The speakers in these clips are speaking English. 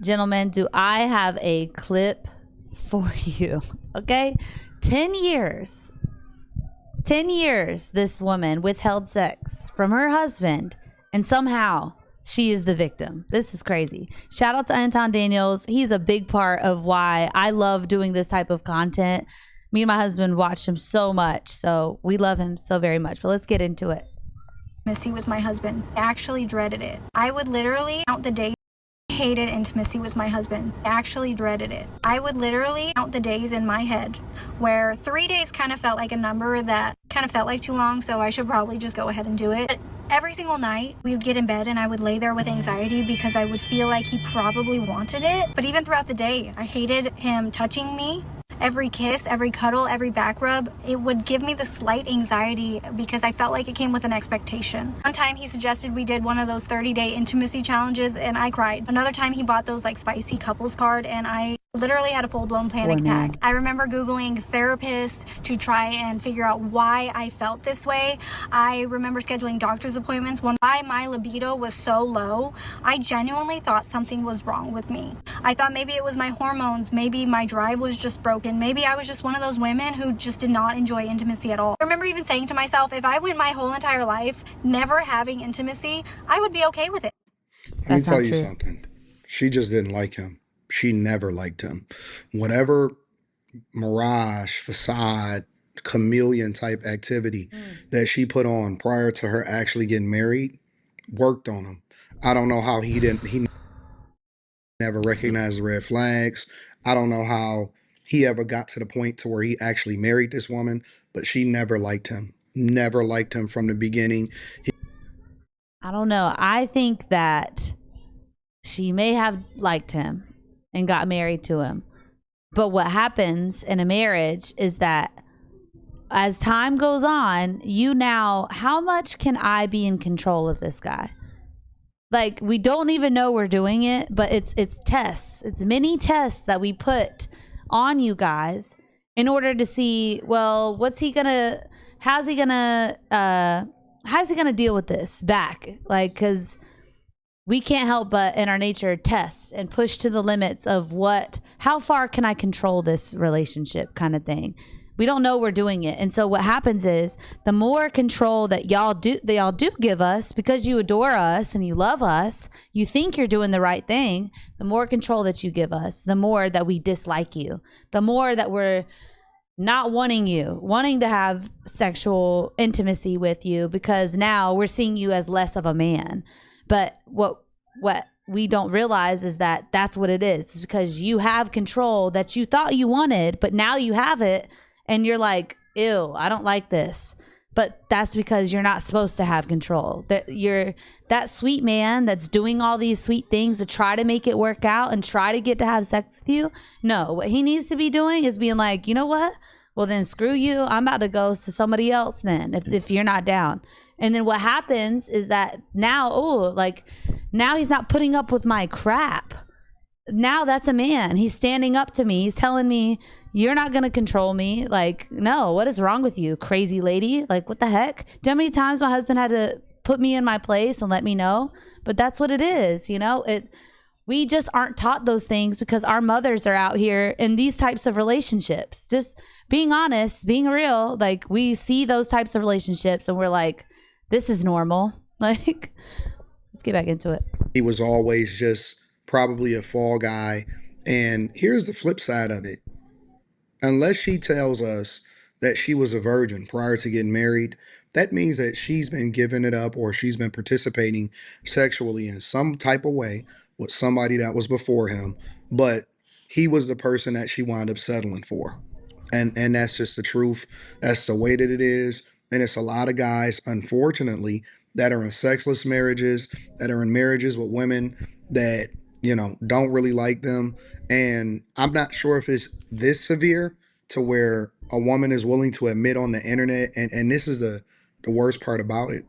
Gentlemen, do I have a clip for you? Okay. 10 years. 10 years this woman withheld sex from her husband, and somehow she is the victim. This is crazy. Shout out to Anton Daniels. He's a big part of why I love doing this type of content. Me and my husband watch him so much, so we love him so very much. But let's get into it. Intimacy with my husband. I actually dreaded it. I would literally count the days. Hated intimacy with my husband. I actually dreaded it. I would literally count the days in my head where 3 days kind of felt like a number that kind of felt like too long, so I should probably just go ahead and do it. But every single night we would get in bed and I would lay there with anxiety because I would feel like he probably wanted it. But even throughout the day, I hated him touching me. Every kiss, every cuddle, every back rub, it would give me the slight anxiety because I felt like it came with an expectation. One time he suggested we did one of those 30-day intimacy challenges and I cried. Another time he bought those like spicy couples card and I literally had a full-blown panic attack. I remember Googling therapists to try and figure out why I felt this way. I remember scheduling doctor's appointments when my libido was so low. I genuinely thought something was wrong with me. I thought maybe it was my hormones, maybe my drive was just broken, maybe I was just one of those women who just did not enjoy intimacy at all. I remember even saying to myself, if I went my whole entire life never having intimacy, I would be okay with it. Let me tell you something. She just didn't like him. She never liked him. Whatever mirage, facade, chameleon type activity that she put on prior to her actually getting married worked on him. I don't know how he never recognized the red flags. I don't know how he ever got to the point to where he actually married this woman, but she never liked him. Never liked him from the beginning. I don't know. I think that she may have liked him and got married to him. But what happens in a marriage is that as time goes on, how much can I be in control of this guy? Like, we don't even know we're doing it, but it's tests. It's many tests that we put on you guys in order to see, well, how's he gonna deal with this back? Like, because we can't help but in our nature test and push to the limits of how far can I control this relationship kind of thing. We don't know we're doing it. And so what happens is the more control that y'all do give us, because you adore us and you love us, you think you're doing the right thing, the more control that you give us, the more that we dislike you, the more that we're not wanting to have sexual intimacy with you, because now we're seeing you as less of a man. But what we don't realize is that that's what it is. It's because you have control that you thought you wanted, but now you have it and you're like, ew, I don't like this. But that's because you're not supposed to have control. That you're that sweet man that's doing all these sweet things to try to make it work out and try to get to have sex with you. No, what he needs to be doing is being like, you know what? Well, then screw you. I'm about to go to somebody else then if you're not down. And then what happens is that now he's not putting up with my crap. Now that's a man. He's standing up to me. He's telling me, you're not going to control me. Like, no, what is wrong with you, crazy lady? Like, what the heck? Do you know how many times my husband had to put me in my place and let me know? But that's what it is, you know? We just aren't taught those things because our mothers are out here in these types of relationships. Just being honest, being real, like, we see those types of relationships and we're like, this is normal. Like, let's get back into it. He was always just probably a fall guy. And here's the flip side of it. Unless she tells us that she was a virgin prior to getting married, that means that she's been giving it up or she's been participating sexually in some type of way with somebody that was before him, but he was the person that she wound up settling for. And that's just the truth. That's the way that it is. And it's a lot of guys, unfortunately, that are in sexless marriages, that are in marriages with women that, don't really like them. And I'm not sure if it's this severe to where a woman is willing to admit on the internet. And this is the worst part about it.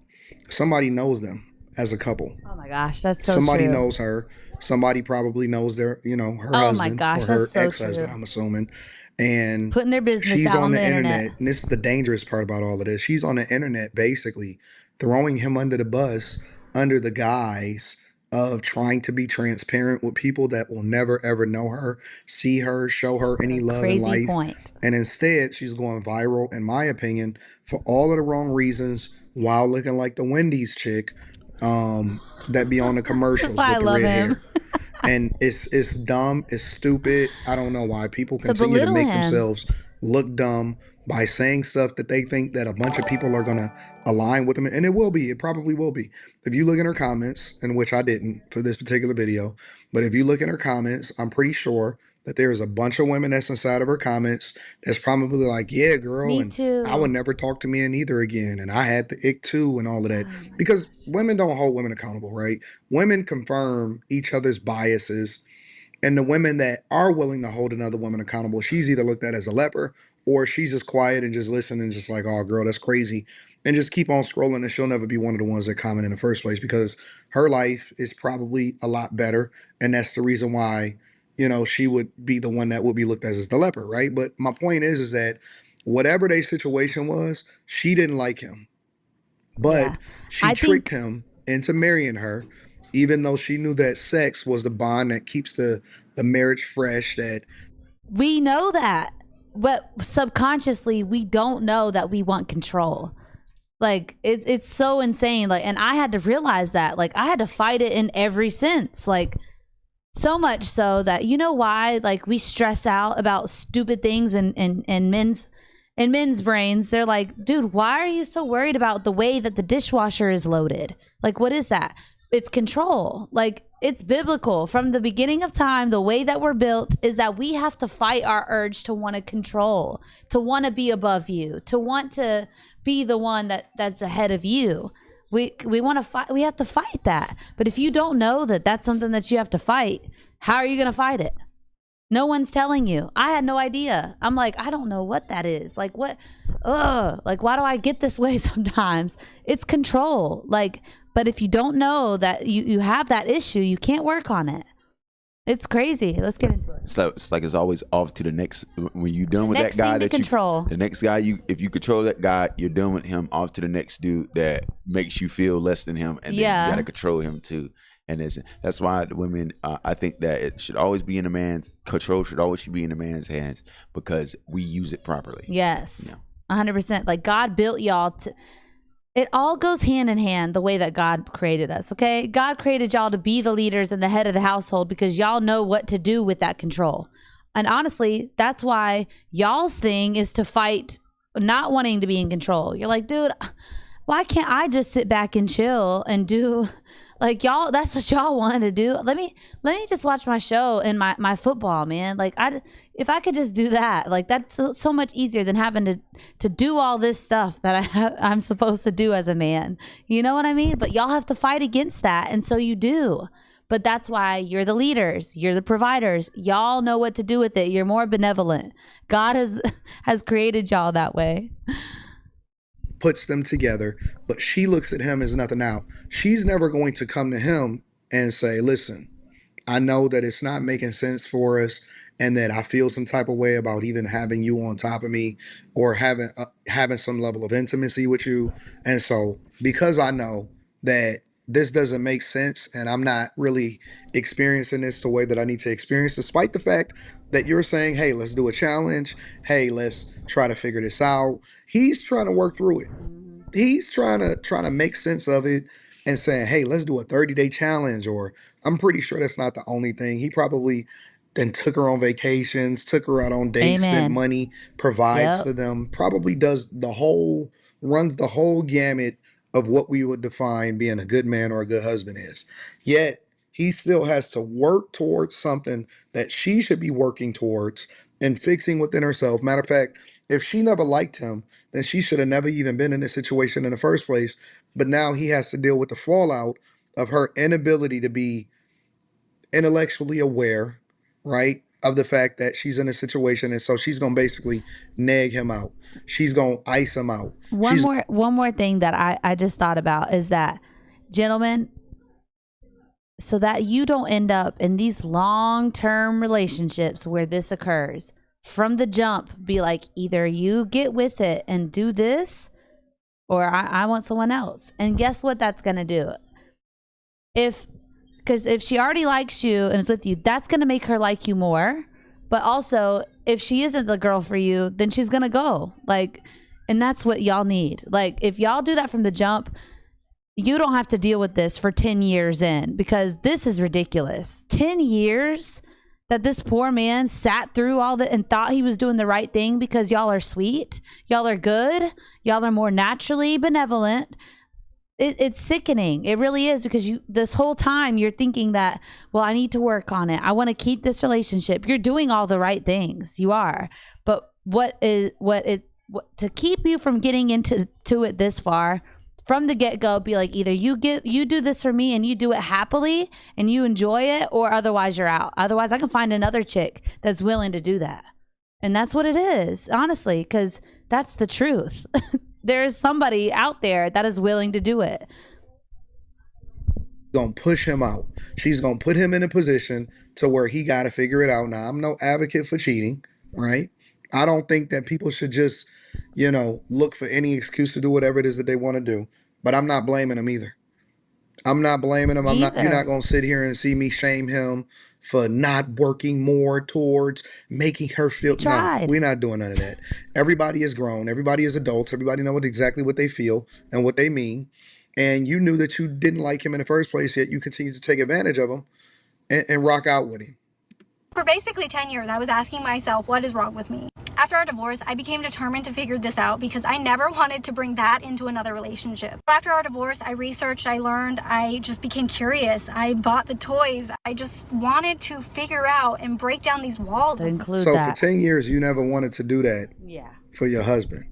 Somebody knows them as a couple. Oh my gosh, that's so Somebody true. knows her. Somebody probably knows her Oh husband my gosh, or her that's so ex-husband, true. I'm assuming. And putting their business she's out on the internet. And this is the dangerous part about all of this. She's on the internet basically throwing him under the bus under the guise of trying to be transparent with people that will never ever know her, see her, show her any love in Crazy life. point. And instead, she's going viral, in my opinion, for all of the wrong reasons, while looking like the Wendy's chick that be on the commercials That's why with I the love red him. hair. And it's dumb, it's stupid. I don't know why people To continue to belittle make him. themselves look dumb by saying stuff that they think that a bunch of people are gonna align with them. And it probably will be. If you look in her comments, in which I didn't for this particular video, but if you look in her comments, I'm pretty sure that there's a bunch of women that's inside of her comments that's probably like, yeah, girl, Me and too. I would never talk to men either again, and I had the ick too, and all of that. Because women don't hold women accountable, right? Women confirm each other's biases, and the women that are willing to hold another woman accountable, she's either looked at as a leper, or she's just quiet and just listen and just like, oh, girl, that's crazy, and just keep on scrolling, and she'll never be one of the ones that comment in the first place, because her life is probably a lot better, and that's the reason why, she would be the one that would be looked at as the leper, right? But my point is that whatever their situation was, she didn't like him, but Yeah. she I tricked think him into marrying her, even though she knew that sex was the bond that keeps the marriage fresh. That we know that, but subconsciously we don't know that we want control. Like it's so insane. Like, and I had to realize that. Like, I had to fight it in every sense. Like, so much so that, you know why, like, we stress out about stupid things in men's brains. They're like, dude, why are you so worried about the way that the dishwasher is loaded? Like, what is that? It's control. Like, it's biblical from the beginning of time. The way that we're built is that we have to fight our urge to want to control, to want to be above you, to want to be the one that's ahead of you. We want to fight. We have to fight that. But if you don't know that that's something that you have to fight, how are you going to fight it? No one's telling you. I had no idea. I'm like, I don't know what that is. Like, what? Like, why do I get this way sometimes? It's control. Like, but if you don't know that you have that issue, you can't work on it. It's crazy. Let's get into it. So it's like it's always off to the next. When you're done with that guy that control. The next guy, if you control that guy, you're done with him. Off to the next dude that makes you feel less than him, and then you got to control him too. And that's why the women, I think that it should always be in a man's control. Should always be in a man's hands, because we use it properly. Yes, 100%. Like, God built y'all to. It all goes hand in hand, the way that God created us, okay? God created y'all to be the leaders and the head of the household, because y'all know what to do with that control. And honestly, that's why y'all's thing is to fight not wanting to be in control. You're like, dude, why can't I just sit back and chill and do, like, y'all, that's what y'all want to do. Let me just watch my show and my football, man. Like, if I could just do that, like, that's so much easier than having to do all this stuff that I'm supposed to do as a man. You know what I mean? But y'all have to fight against that, and so you do. But that's why you're the leaders, you're the providers. Y'all know what to do with it. You're more benevolent. God has created y'all that way. puts them together, but she looks at him as nothing. Now, she's never going to come to him and say, listen, I know that it's not making sense for us, and that I feel some type of way about even having you on top of me, or having some level of intimacy with you. And so, because I know that this doesn't make sense, and I'm not really experiencing this the way that I need to experience, despite the fact that you're saying, hey, let's do a challenge. Hey, let's try to figure this out. He's trying to work through it. He's trying to make sense of it, and saying, hey, let's do a 30-day challenge. Or I'm pretty sure that's not the only thing. He probably then took her on vacations, took her out on dates, Amen. spent money, provides for them, probably runs the whole gamut of what we would define being a good man or a good husband is. Yet he still has to work towards something that she should be working towards and fixing within herself. Matter of fact, if she never liked him, then she should have never even been in this situation in the first place. But now he has to deal with the fallout of her inability to be intellectually aware, right, of the fact that she's in a situation. And so she's going to basically nag him out. She's going to ice him out. One more thing that I just thought about is that, gentlemen, so that you don't end up in these long-term relationships where this occurs, from the jump, be like, either you get with it and do this, or I want someone else. And guess what that's going to do? If because if she already likes you and is with you, that's going to make her like you more. But also, if she isn't the girl for you, then she's going to go. Like, and that's what y'all need. Like, if y'all do that from the jump, you don't have to deal with this for 10 years in, because this is ridiculous. 10 years that this poor man sat through all that and thought he was doing the right thing because y'all are sweet, y'all are good, y'all are more naturally benevolent. It's sickening. It really is, because you, this whole time you're thinking that, well, I need to work on it. I want to keep this relationship. You're doing all the right things. You are. But to keep you from getting into it this far from the get-go, be like, either you do this for me and you do it happily and you enjoy it, or otherwise you're out. Otherwise I can find another chick that's willing to do that. And that's what it is, honestly, because that's the truth. There's somebody out there that is willing to do it. Gonna push him out. She's gonna put him in a position to where he gotta figure it out. Now, I'm no advocate for cheating, right? I don't think that people should just, look for any excuse to do whatever it is that they want to do. But I'm not blaming him either. I'm not blaming him. You're not gonna sit here and see me shame him for not working more towards making her feel. No, we're not doing none of that. Everybody is grown. Everybody is adults. Everybody know exactly what they feel and what they mean. And you knew that you didn't like him in the first place, yet you continued to take advantage of him and rock out with him. For basically 10 years, I was asking myself, what is wrong with me? After our divorce, I became determined to figure this out because I never wanted to bring that into another relationship. After our divorce, I researched, I learned, I just became curious. I bought the toys. I just wanted to figure out and break down these walls. So for 10 years, you never wanted to do that for your husband.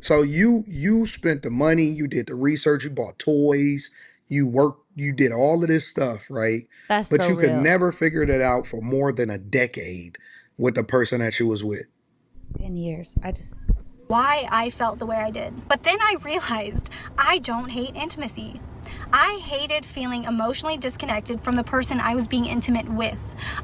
So you spent the money, you did the research, you bought toys, you worked, you did all of this stuff, right? But you could never figure that out for more than a decade with the person that you was with. 10 years. Why I felt the way I did. But then I realized I don't hate intimacy. I hated feeling emotionally disconnected from the person I was being intimate with.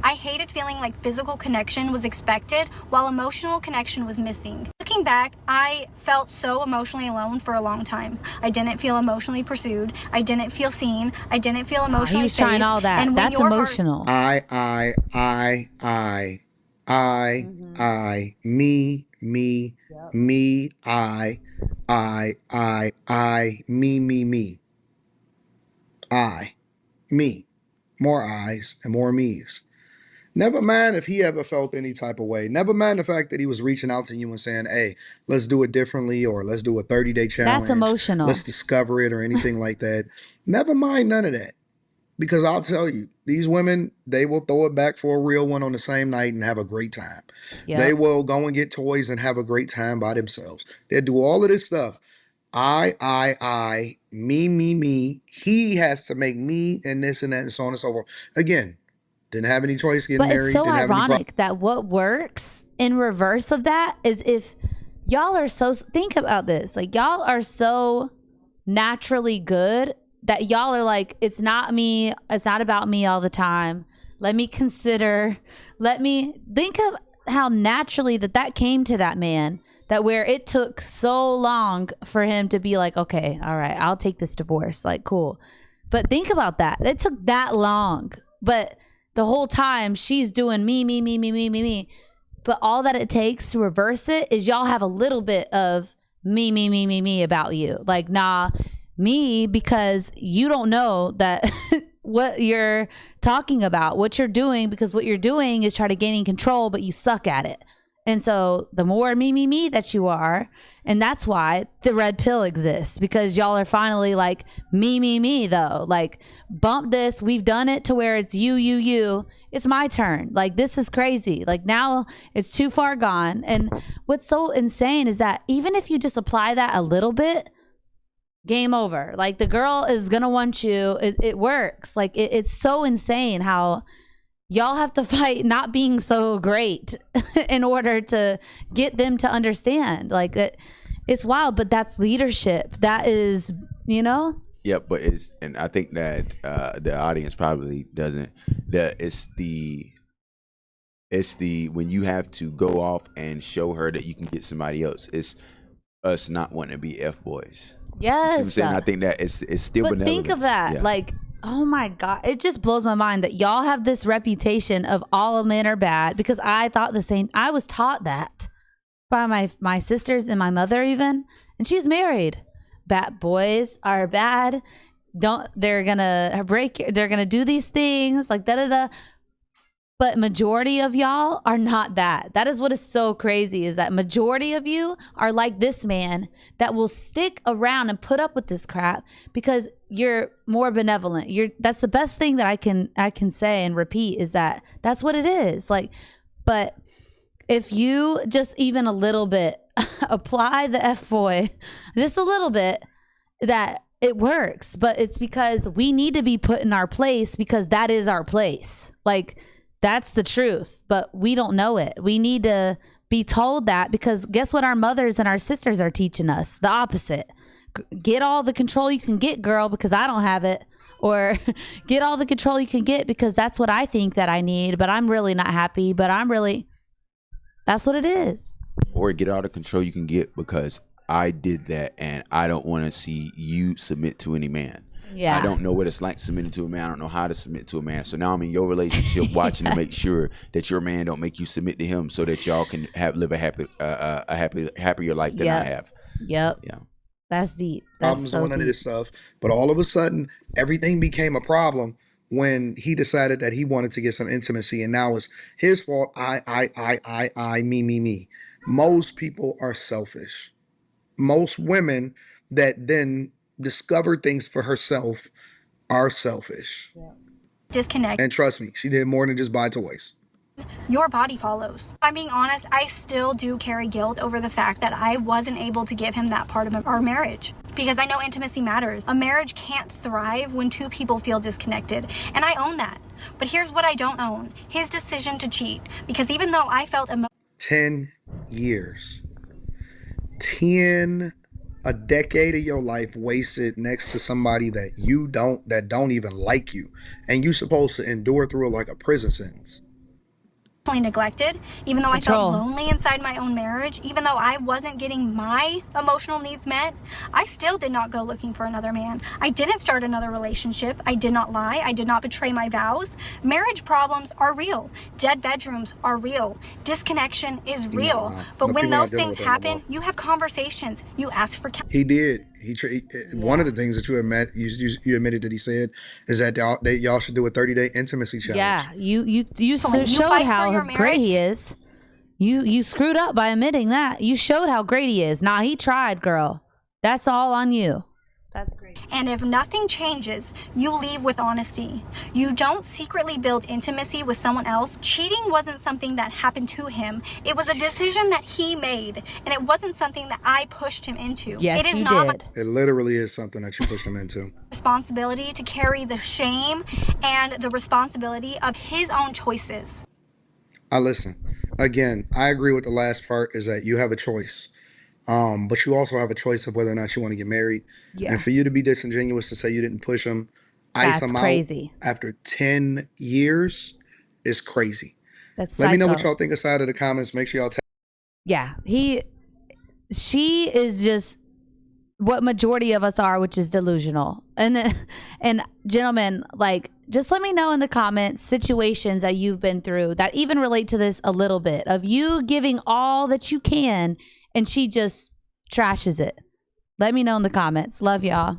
I hated feeling like physical connection was expected while emotional connection was missing. Looking back, I felt so emotionally alone for a long time. I didn't feel emotionally pursued. I didn't feel seen. I didn't feel emotionally safe. He was trying all that. And that's emotional. I, me, yep. Me, I, me. I, me, more I's and more me's. Never mind if he ever felt any type of way. Never mind the fact that he was reaching out to you and saying, hey, let's do it differently, or let's do a 30-day challenge. That's emotional. Let's discover it, or anything like that. Never mind none of that. Because I'll tell you, these women, they will throw it back for a real one on the same night and have a great time. Yep. They will go and get toys and have a great time by themselves. They'll do all of this stuff. I, me. He has to make me and this and that and so on and so forth. Again, didn't have any choice getting married. But it's so ironic that what works in reverse of that is if y'all are so, think about this, like y'all are so naturally good that y'all are like, it's not me, it's not about me all the time. Let me think of how naturally that came to that man, that where it took so long for him to be like, okay, all right, I'll take this divorce, like, cool. But think about that. It took that long. But the whole time she's doing me. But all that it takes to reverse it is y'all have a little bit of me about you. Like, nah, me, because you don't know that what you're talking about, what you're doing, because what you're doing is try to gaining control, but you suck at it. And so the more me that you are, and that's why the red pill exists, because y'all are finally like me though, like bump this, we've done it to where it's you, it's my turn. Like, this is crazy. Like, now it's too far gone. And what's so insane is that even if you just apply that a little bit, game over. Like, the girl is gonna want you. It works. Like, it's so insane how y'all have to fight not being so great in order to get them to understand. Like, it's wild, but that's leadership. That is, Yeah, but and I think that the audience probably doesn't. It's the when you have to go off and show her that you can get somebody else. It's us not wanting to be F boys. Yes. You see what I'm saying? I think that it's still but think of that. Yeah. Like, Oh my God. It just blows my mind that y'all have this reputation of all men are bad, because I thought the same. I was taught that by my sisters and my mother even, and she's married. Bad boys are bad. They're gonna do these things like da da da. But majority of y'all are not that. That is what is so crazy, is that majority of you are like this man that will stick around and put up with this crap because you're more benevolent. That's the best thing that I can say and repeat, is that that's what it is. Like, but if you just even a little bit apply the F-boy, just a little bit, that it works. But it's because we need to be put in our place, because that is our place. Like, that's the truth, but we don't know it. We need to be told that, because guess what our mothers and our sisters are teaching us? The opposite. Get all the control you can get, girl, because I don't have it. Or get all the control you can get because that's what I think that I need, but I'm really not happy, but that's what it is. Or get all the control you can get because I did that and I don't want to see you submit to any man. Yeah. I don't know what it's like submitting to a man. I don't know how to submit to a man. So now I'm in your relationship watching to make sure that your man don't make you submit to him, so that y'all can live a happier life than I have. Yep. Yeah. That's deep. That's Problems so on none of deep. this stuff. But all of a sudden, everything became a problem when he decided that he wanted to get some intimacy, and now it's his fault. I, me. Most people are selfish. Most women that then discover things for herself are selfish. Disconnect. And trust me, she did more than just buy toys. Your body follows. If I'm being honest, I still do carry guilt over the fact that I wasn't able to give him that part of our marriage. Because I know intimacy matters. A marriage can't thrive when two people feel disconnected. And I own that. But here's what I don't own. His decision to cheat. Because even though I felt 10 years. A decade of your life wasted next to somebody that don't even like you. And you supposed to endure through it like a prison sentence. neglected, even though Control. I felt lonely inside my own marriage, even though I wasn't getting my emotional needs met, I still did not go looking for another man. I didn't start another relationship. I did not lie. I did not betray my vows. Marriage problems are real. Dead bedrooms are real. Disconnection is real. But when those things happen, you have conversations. You ask for He did. One of the things that you admitted that he said is that y'all should do a 30-day intimacy challenge. Yeah, you So showed fight for how your great marriage? he is. You screwed up by admitting that. You showed how great he is. Nah, he tried, girl. That's all on you. That's great. And if nothing changes, you leave with honesty. You don't secretly build intimacy with someone else. Cheating wasn't something that happened to him. It was a decision that he made, and it wasn't something that I pushed him into. Yes, it is you not did. It literally is something that you pushed him into. my responsibility to carry the shame and the responsibility of his own choices. Listen, again, I agree with the last part, is that you have a choice. But you also have a choice of whether or not you want to get married. Yeah. And for you to be disingenuous to say you didn't push him, ice That's him crazy. out after 10 years is crazy. That's Let me know what psycho. y'all think inside of the comments. Make sure y'all Yeah, she is just what majority of us are, which is delusional. And gentlemen, like, just let me know in the comments situations that you've been through that even relate to this a little bit, of you giving all that you can and she just trashes it. Let me know in the comments. Love y'all.